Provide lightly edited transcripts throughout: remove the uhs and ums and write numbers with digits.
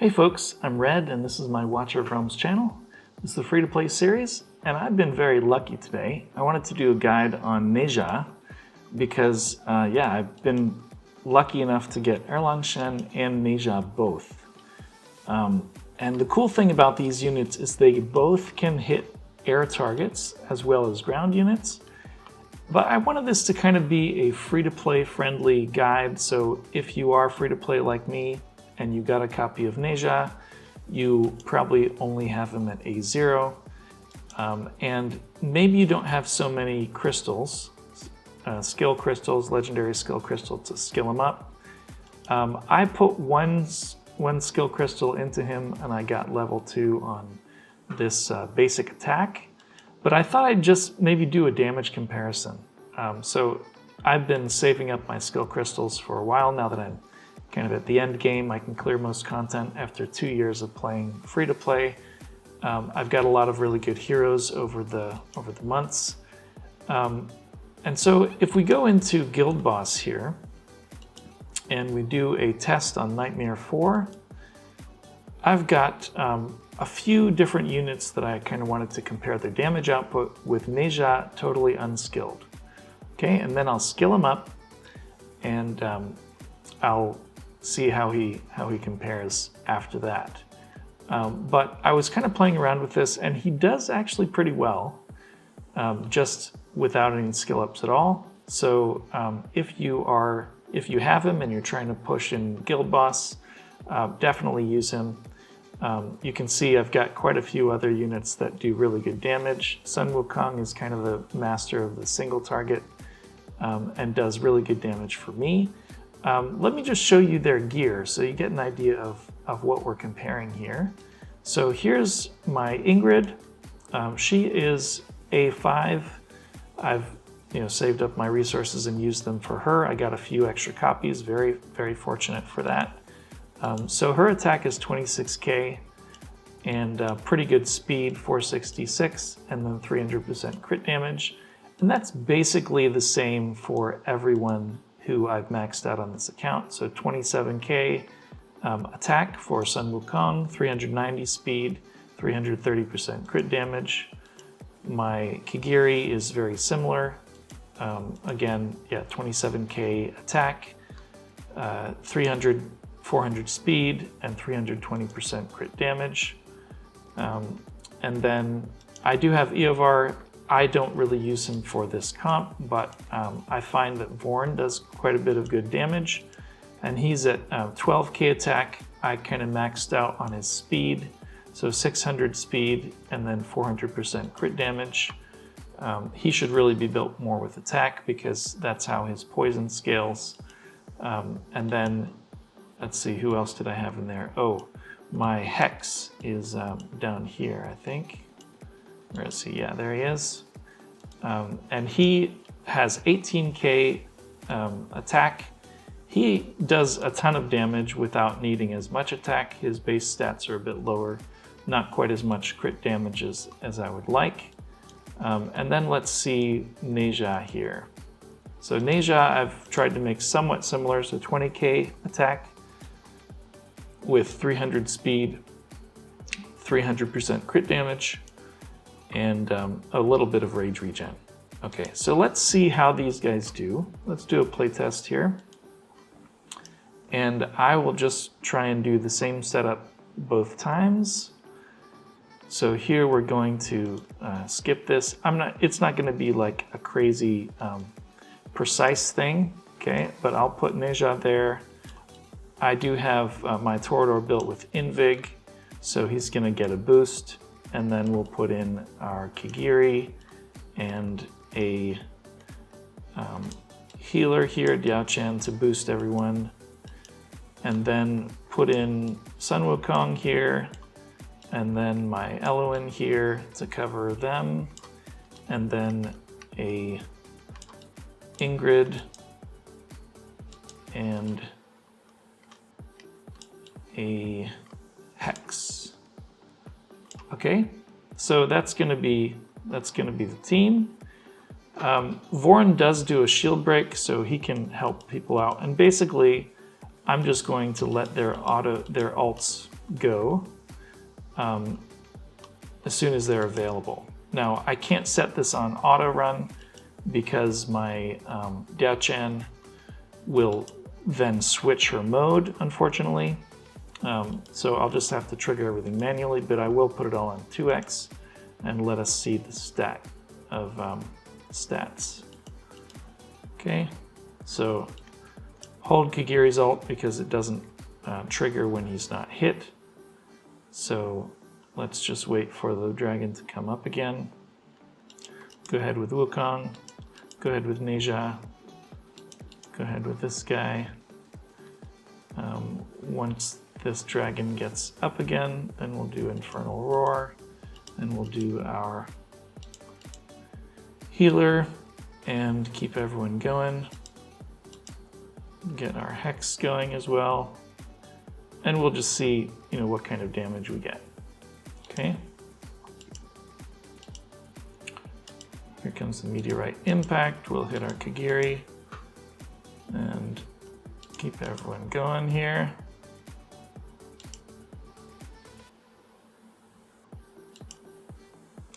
Hey folks, I'm Red and this is my Watcher of Realms channel. This is the free-to-play series and I've been very lucky today. I wanted to do a guide on Ne Zha because I've been lucky enough to get Erlang Shen and Ne Zha both. And the cool thing about these units is they both can hit air targets as well as ground units. But I wanted this to kind of be a free-to-play friendly guide, so if you are free-to-play like me and you got a copy of Ne Zha, you probably only have him at A0, and maybe you don't have so many crystals, skill crystals, legendary skill crystal to skill him up. I put one skill crystal into him and I got level 2 on this basic attack. But I thought I'd just maybe do a damage comparison. So I've been saving up my skill crystals for a while now that I'm kind of at the end game. I can clear most content after 2 years of playing free to play. I've got a lot of really good heroes over the months. And so if we go into Guild Boss here and we do a test on Nightmare 4, I've got a few different units that I kind of wanted to compare their damage output with Ne Zha totally unskilled. Okay, and then I'll skill him up and I'll see how he compares after that. But I was kind of playing around with this and he does actually pretty well, just without any skill ups at all. So if you have him and you're trying to push in Guild Boss, definitely use him. You can see I've got quite a few other units that do really good damage. Sun Wukong is kind of the master of the single target and does really good damage for me. Let me just show you their gear so you get an idea of what we're comparing here. So here's my Ingrid. She is A5. I've saved up my resources and used them for her. I got a few extra copies, very, very fortunate for that. So her attack is 26k and pretty good speed, 466, and then 300% crit damage. And that's basically the same for everyone who I've maxed out on this account. So 27k attack for Sun Wukong, 390 speed, 330% crit damage. My Kigiri is very similar. Again, 27k attack, 400 speed, and 320% crit damage. And then I do have Eovar. I don't really use him for this comp, but I find that Vorn does quite a bit of good damage, and he's at 12k attack. I kind of maxed out on his speed, so 600 speed and then 400% crit damage. He should really be built more with attack because that's how his poison scales. And then let's see, who else did I have in there? Oh, my Hex is down here, I think. Where is he? Yeah, there he is. And he has 18k attack. He does a ton of damage without needing as much attack. His base stats are a bit lower, not quite as much crit damage as I would like. And then let's see Ne Zha here. So Ne Zha I've tried to make somewhat similar, so 20k attack with 300 speed, 300% crit damage, and a little bit of rage regen. Okay, so let's see how these guys do. Let's do a playtest here. And I will just try and do the same setup both times. So here we're going to skip this. It's not gonna be like a crazy precise thing, okay? But I'll put Ne Zha there. I do have my Torador built with Invig, so he's gonna get a boost. And then we'll put in our Kigiri and a healer here, Diao-Chan, to boost everyone. And then put in Sun Wukong here, and then my Eloin here to cover them. And then a Ingrid and a Hex. Okay, so that's gonna be the team. Vorn does do a shield break, so he can help people out. And basically, I'm just going to let their alts go as soon as they're available. Now, I can't set this on auto run because my Diao-Chan will then switch her mode, unfortunately. So I'll just have to trigger everything manually, but I will put it all on 2x and let us see the stack of stats. Okay, so hold Kagiri's ult because it doesn't trigger when he's not hit. So let's just wait for the dragon to come up again. Go ahead with Wukong. Go ahead with Ne Zha. Go ahead with this guy. Once this dragon gets up again, then we'll do Infernal Roar, and we'll do our healer and keep everyone going. Get our Hex going as well, and we'll just see, what kind of damage we get. Okay. Here comes the Meteorite Impact. We'll hit our Kagiri and keep everyone going here.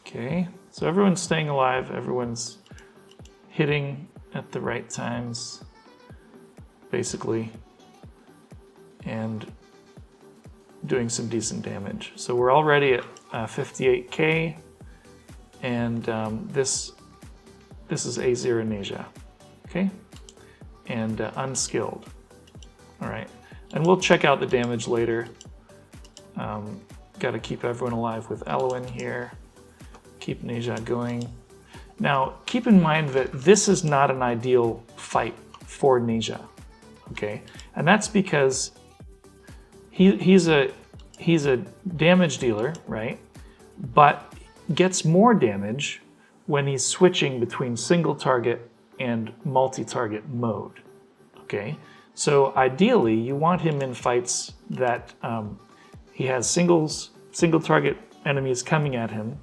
Okay, so everyone's staying alive, everyone's hitting at the right times, basically, and doing some decent damage. So we're already at 58k, and this is A0 Ne Zha, okay? And unskilled, all right? And we'll check out the damage later. Got to keep everyone alive with Eloin here. Keep Ne Zha going. Now, keep in mind that this is not an ideal fight for Ne Zha, okay? And that's because he's a damage dealer, right? But gets more damage when he's switching between single target and multi-target mode, okay? So ideally, you want him in fights that he has single target enemies coming at him,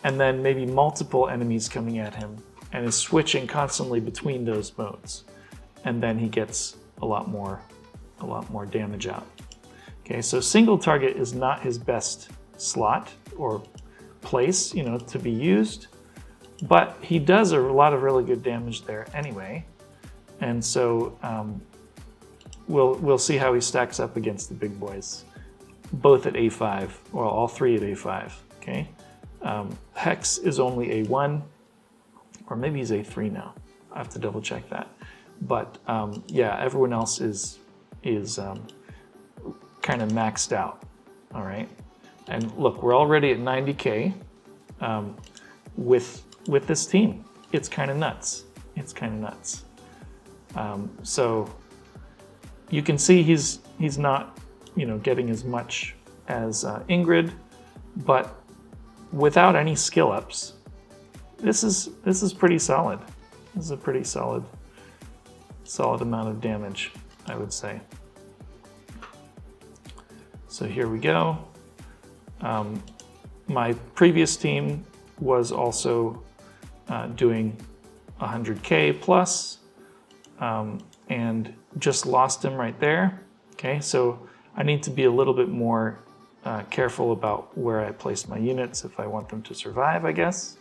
and then maybe multiple enemies coming at him, and is switching constantly between those modes. And then he gets a lot more damage out. Okay, so single target is not his best slot or place, to be used, but he does a lot of really good damage there anyway. And so we'll see how he stacks up against the big boys, both at A5, well, all three at A5, okay? Hex is only A1, or maybe he's A3 now. I have to double check that. But yeah, everyone else is kind of maxed out, all right? And look, we're already at 90k with this team. It's kind of nuts. It's kind of nuts. So you can see he's not, getting as much as Ingrid, but without any skill ups, this is pretty solid. This is a pretty solid amount of damage, I would say. So here we go. My previous team was also doing 100k plus, and just lost him right there. Okay, so I need to be a little bit more careful about where I place my units if I want them to survive, I guess.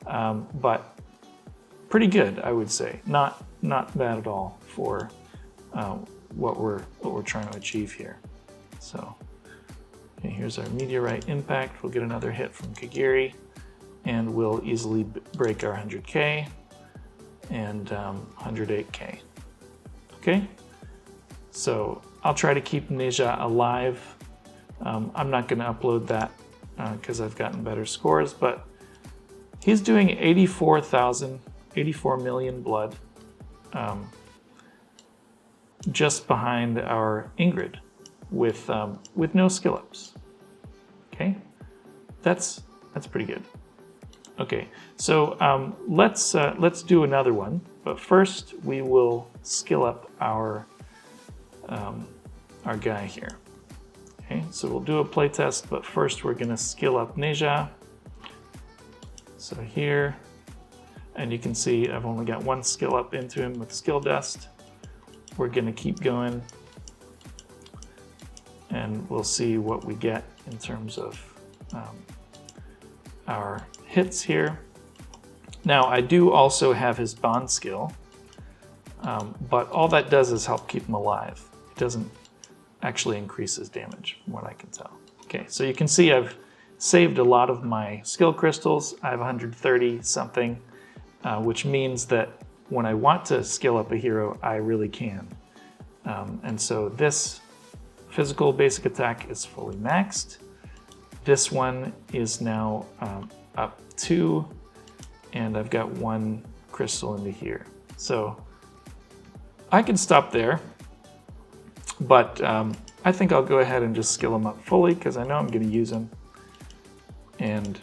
But pretty good, I would say. Not bad at all for what we're trying to achieve here. So okay, here's our Meteorite Impact. We'll get another hit from Kagiri, and we'll easily break our 100k and 108k. Okay, so I'll try to keep Ne Zha alive. I'm not going to upload that because I've gotten better scores, but he's doing 84 million blood, just behind our Ingrid with no skill ups. Okay, that's pretty good. Okay, so let's do another one, but first we will skill up our guy here. Okay, so we'll do a playtest, but first we're gonna skill up Ne Zha. So here, and you can see I've only got one skill up into him with skill dust. We're gonna keep going, and we'll see what we get in terms of our hits here. Now, I do also have his bond skill, but all that does is help keep him alive. It doesn't actually increase his damage, from what I can tell. Okay, so you can see I've saved a lot of my skill crystals. I have 130 something, which means that when I want to skill up a hero, I really can. And so this physical basic attack is fully maxed. This one is now up 2, and I've got 1 crystal into here. So I can stop there, but I think I'll go ahead and just skill him up fully because I know I'm going to use him. And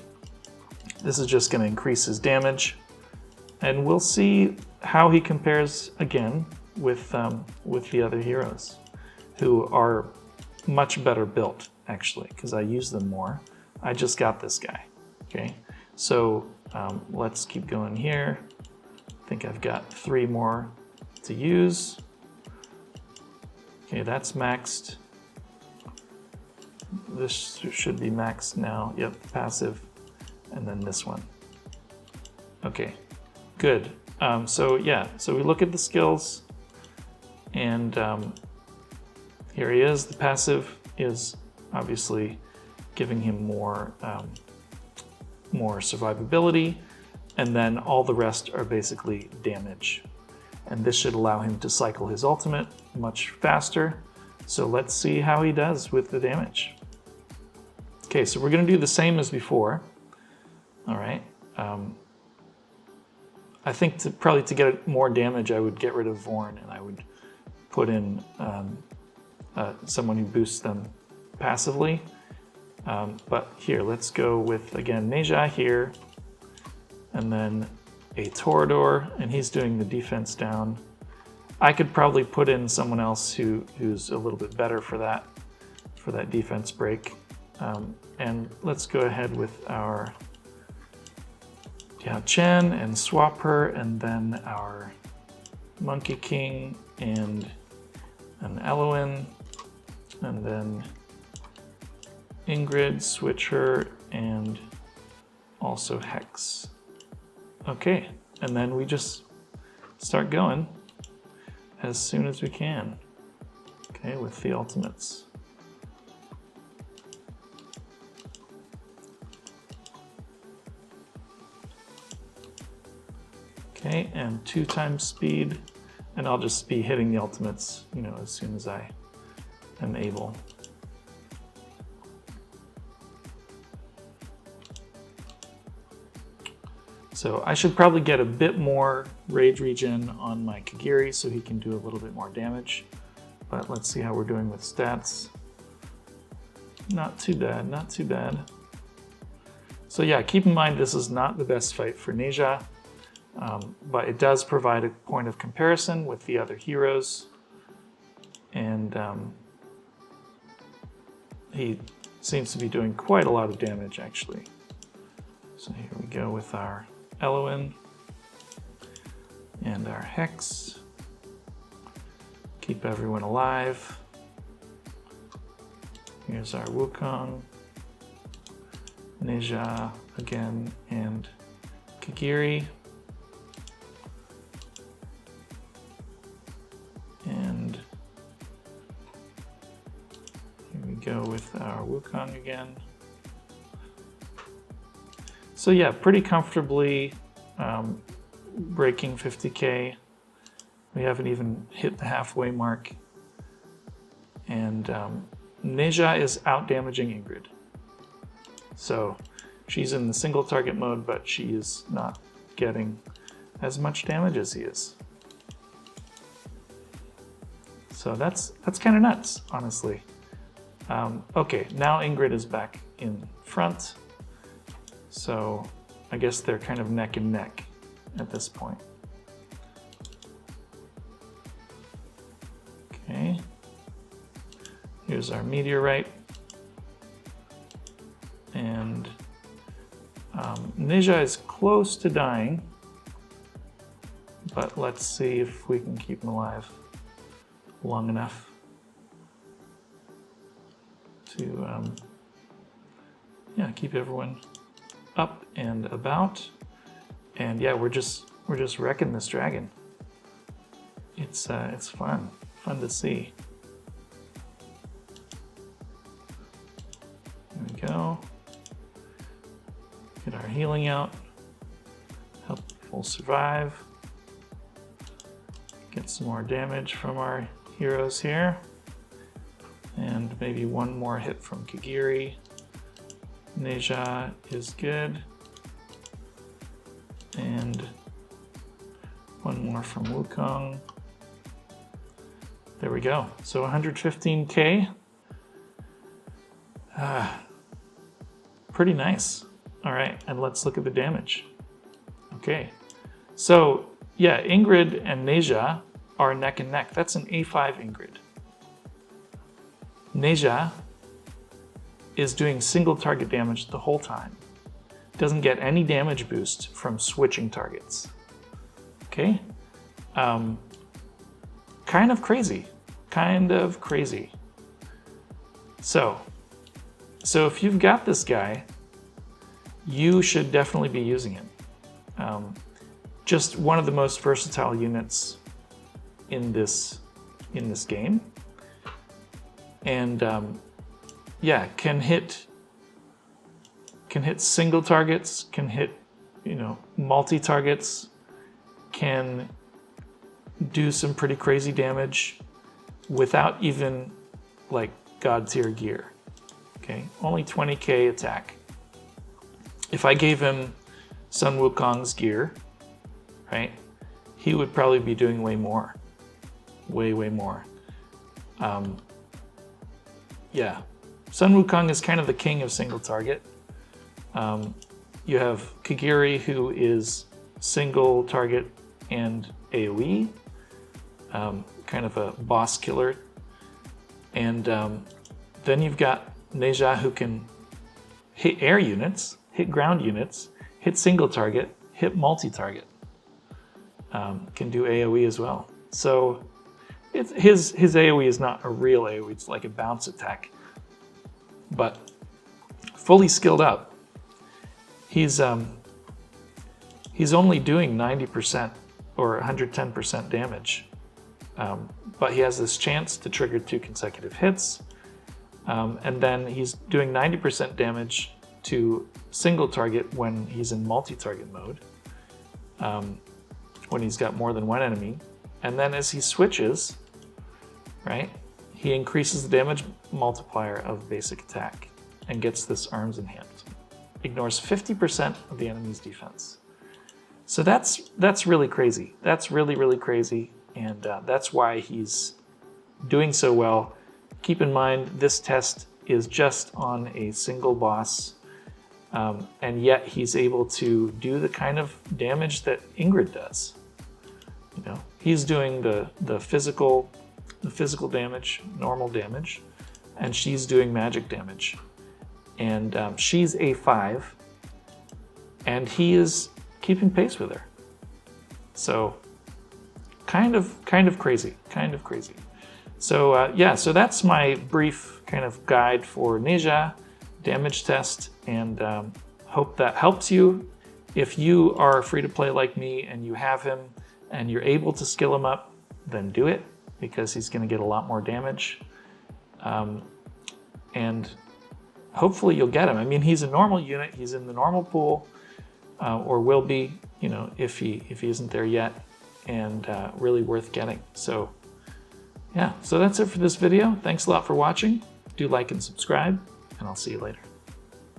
this is just going to increase his damage. And we'll see how he compares again with the other heroes, who are much better built, actually, because I use them more. I just got this guy, okay? So let's keep going here. I think I've got 3 more to use. Okay, that's maxed. This should be maxed now. Yep, passive. And then this one. Okay, good. So yeah, so we look at the skills, and here he is. The passive is obviously giving him more survivability, and then all the rest are basically damage. And this should allow him to cycle his ultimate much faster. So let's see how he does with the damage. Okay, so we're going to do the same as before. All right. I think probably to get more damage, I would get rid of Vorn, and I would put in someone who boosts them passively. But here, let's go with, again, Ne Zha here, and then a Toreador, and he's doing the defense down. I could probably put in someone else who's a little bit better for that defense break. And let's go ahead with our Yao Chen and swap her, and then our Monkey King and an Eloin, and then Ingrid, switch her, and also Hex. Okay, and then we just start going as soon as we can, okay, with the ultimates. Okay, and 2 times speed, and I'll just be hitting the ultimates, you know, as soon as I am able. So I should probably get a bit more rage regen on my Kagiri so he can do a little bit more damage. But let's see how we're doing with stats. Not too bad, not too bad. So yeah, keep in mind this is not the best fight for Ne Zha, but it does provide a point of comparison with the other heroes. And he seems to be doing quite a lot of damage, actually. So here we go with our Eloin and our Hex. Keep everyone alive. Here's our Wukong, Ne Zha again, and Kagiri. And here we go with our Wukong again. So yeah, pretty comfortably breaking 50k. We haven't even hit the halfway mark. And Ne Zha is out damaging Ingrid. So she's in the single target mode, but she is not getting as much damage as he is. So that's kind of nuts, honestly. Okay, now Ingrid is back in front. So I guess they're kind of neck and neck at this point. Okay. Here's our meteorite. And Ne Zha is close to dying, but let's see if we can keep him alive long enough. to yeah, keep everyone up and about. And yeah, we're just wrecking this dragon. It's fun to see. There we go. Get our healing out. Help people survive. Get some more damage from our heroes here. And maybe one more hit from Kagiri. Ne Zha is good. And one more from Wukong. There we go. So 115k. Pretty nice. All right, and let's look at the damage. Okay, so yeah, Ingrid and Ne Zha are neck and neck. That's an A5 Ingrid. Ne Zha is doing single target damage the whole time. Doesn't get any damage boost from switching targets. Okay, kind of crazy. So if you've got this guy, you should definitely be using him. Just one of the most versatile units in this game, and yeah, can hit single targets, can hit multi targets, can do some pretty crazy damage without even like god tier gear. Okay, only 20k attack. If I gave him Sun Wukong's gear, right, he would probably be doing way more. Way more. Yeah, Sun Wukong is kind of the king of single target. You have Kagiri, who is single target and AoE, kind of a boss killer. And then you've got Ne Zha, who can hit air units, hit ground units, hit single target, hit multi-target. Can do AoE as well. So his AoE is not a real AoE, it's like a bounce attack. But fully skilled up, he's only doing 90% or 110% damage. But he has this chance to trigger 2 consecutive hits. And then he's doing 90% damage to single target when he's in multi-target mode, when he's got more than one enemy. And then as he switches, right, he increases the damage multiplier of basic attack and gets this arms enhancement. Ignores 50% of the enemy's defense. So that's really crazy. That's really crazy, and that's why he's doing so well. Keep in mind, this test is just on a single boss, and yet he's able to do the kind of damage that Ingrid does. He's doing the physical damage, normal damage, and she's doing magic damage. And she's A5, and he is keeping pace with her. So kind of crazy. So yeah, so that's my brief kind of guide for Ne Zha damage test, and hope that helps you. If you are free to play like me and you have him and you're able to skill him up, then do it, because he's going to get a lot more damage. And hopefully you'll get him. I mean, he's a normal unit. He's in the normal pool, or will be, if he isn't there yet, and really worth getting. So yeah, so that's it for this video. Thanks a lot for watching. Do like and subscribe, and I'll see you later.